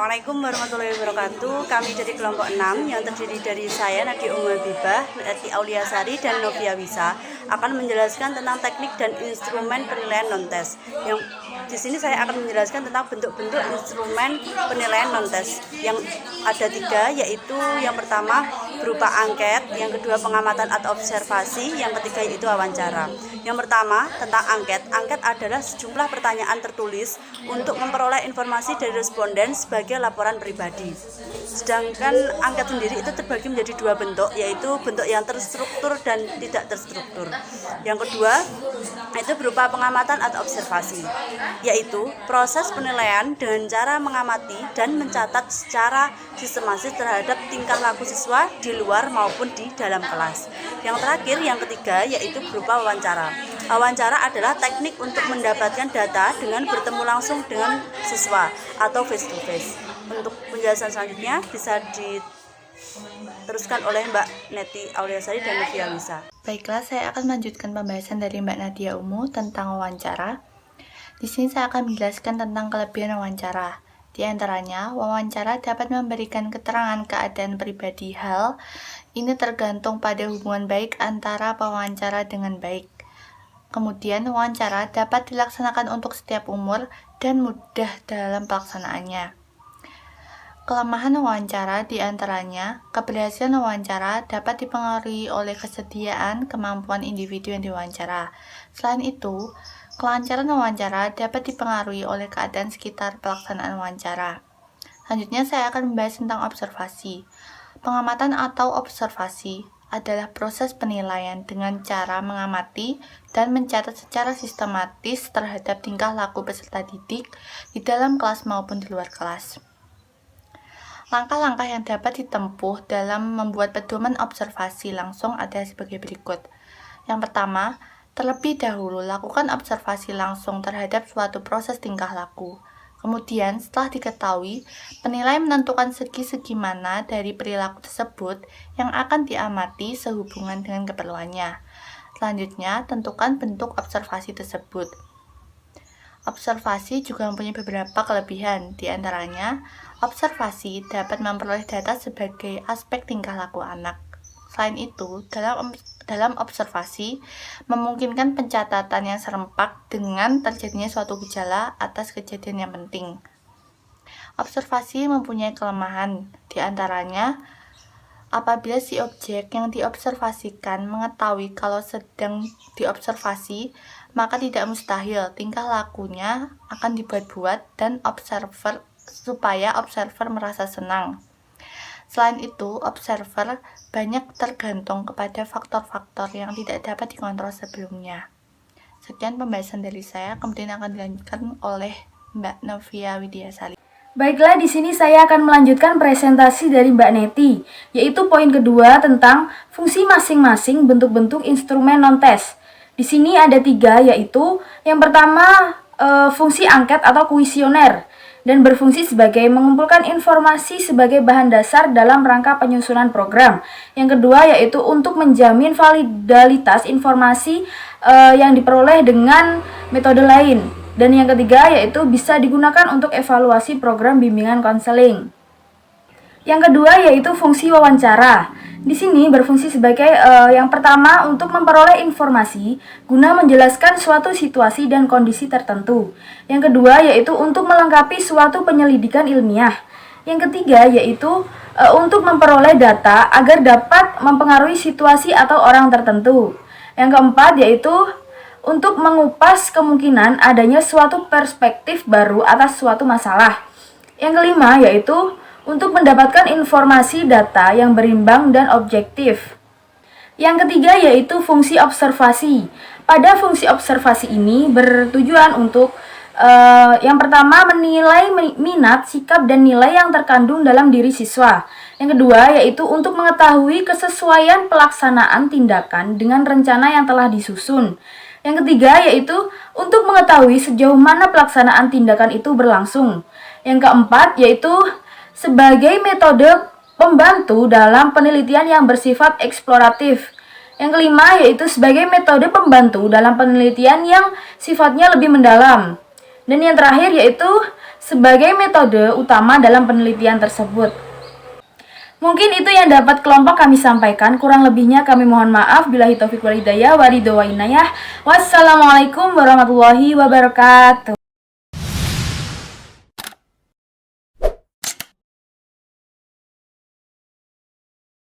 Assalamualaikum warahmatullahi wabarakatuh. Kami dari kelompok 6 yang terdiri dari saya, Nadia Umabibah, Neti Auliasari, dan Novia Wisa akan menjelaskan tentang teknik dan instrumen penilaian non-tes. Yang di sini saya akan menjelaskan tentang bentuk-bentuk instrumen penilaian non-tes. Yang ada 3, yaitu yang pertama berupa angket, yang kedua pengamatan atau observasi, yang ketiga yaitu wawancara. Yang pertama tentang angket. Angket adalah sejumlah pertanyaan tertulis untuk memperoleh informasi dari responden sebagai laporan pribadi. Sedangkan angket sendiri itu terbagi menjadi 2 bentuk, yaitu bentuk yang terstruktur dan tidak terstruktur. Yang kedua itu berupa pengamatan atau observasi, yaitu proses penilaian dengan cara mengamati dan mencatat secara sistematis terhadap tingkah laku siswa di luar maupun di dalam kelas. Yang terakhir, yang ketiga, yaitu berupa wawancara. Wawancara adalah teknik untuk mendapatkan data dengan bertemu langsung dengan siswa atau face to face. Untuk penjelasan selanjutnya bisa diteruskan oleh Mbak Neti Auliasari dan Novia Wisa. Baiklah, saya akan melanjutkan pembahasan dari Mbak Nadia Umu tentang wawancara. Di sini saya akan menjelaskan tentang kelebihan wawancara. Di antaranya, wawancara dapat memberikan keterangan keadaan pribadi hal. Ini tergantung pada hubungan baik antara pewawancara dengan baik. Kemudian, wawancara dapat dilaksanakan untuk setiap umur dan mudah dalam pelaksanaannya. Kelemahan wawancara di antaranya, keberhasilan wawancara dapat dipengaruhi oleh kesediaan kemampuan individu yang diwawancara. Selain itu, kelancaran wawancara dapat dipengaruhi oleh keadaan sekitar pelaksanaan wawancara. Selanjutnya saya akan membahas tentang observasi. Pengamatan atau observasi adalah proses penilaian dengan cara mengamati dan mencatat secara sistematis terhadap tingkah laku peserta didik di dalam kelas maupun di luar kelas. Langkah-langkah yang dapat ditempuh dalam membuat pedoman observasi langsung ada sebagai berikut. Yang pertama, terlebih dahulu lakukan observasi langsung terhadap suatu proses tingkah laku. Kemudian, setelah diketahui, penilai menentukan segi-segi mana dari perilaku tersebut yang akan diamati sehubungan dengan keperluannya. Selanjutnya, tentukan bentuk observasi tersebut. Observasi juga mempunyai beberapa kelebihan, di antaranya, observasi dapat memperoleh data sebagai aspek tingkah laku anak. Selain itu, dalam observasi memungkinkan pencatatan yang serempak dengan terjadinya suatu gejala atas kejadian yang penting. Observasi mempunyai kelemahan, di antaranya apabila si objek yang diobservasikan mengetahui kalau sedang diobservasi, maka tidak mustahil tingkah lakunya akan dibuat-buat dan supaya observer merasa senang. Selain itu, observer banyak tergantung kepada faktor-faktor yang tidak dapat dikontrol sebelumnya. Sekian pembahasan dari saya, kemudian akan dilanjutkan oleh Mbak Novia Widiasari. Baiklah, di sini saya akan melanjutkan presentasi dari Mbak Neti, yaitu poin kedua tentang fungsi masing-masing bentuk-bentuk instrumen non-tes. Di sini ada 3, yaitu yang pertama fungsi angket atau kuesioner, dan berfungsi sebagai mengumpulkan informasi sebagai bahan dasar dalam rangka penyusunan program. Yang kedua yaitu untuk menjamin validalitas informasi yang diperoleh dengan metode lain. Dan yang ketiga yaitu bisa digunakan untuk evaluasi program bimbingan konseling. Yang kedua yaitu fungsi wawancara. Di sini berfungsi sebagai yang pertama untuk memperoleh informasi guna menjelaskan suatu situasi dan kondisi tertentu. Yang kedua yaitu untuk melengkapi suatu penyelidikan ilmiah. Yang ketiga yaitu untuk memperoleh data agar dapat mempengaruhi situasi atau orang tertentu. Yang keempat yaitu untuk mengupas kemungkinan adanya suatu perspektif baru atas suatu masalah. Yang kelima yaitu untuk mendapatkan informasi data yang berimbang dan objektif. Yang ketiga yaitu fungsi observasi. Pada fungsi observasi ini bertujuan untuk yang pertama menilai minat, sikap, dan nilai yang terkandung dalam diri siswa. Yang kedua yaitu untuk mengetahui kesesuaian pelaksanaan tindakan dengan rencana yang telah disusun. Yang ketiga yaitu untuk mengetahui sejauh mana pelaksanaan tindakan itu berlangsung. Yang keempat yaitu sebagai metode pembantu dalam penelitian yang bersifat eksploratif. Yang kelima yaitu sebagai metode pembantu dalam penelitian yang sifatnya lebih mendalam. Dan yang terakhir yaitu sebagai metode utama dalam penelitian tersebut. Mungkin itu yang dapat kelompok kami sampaikan, kurang lebihnya kami mohon maaf. Billahi taufiq wal hidayah wa ridho wa inayah. Wassalamualaikum warahmatullahi wabarakatuh.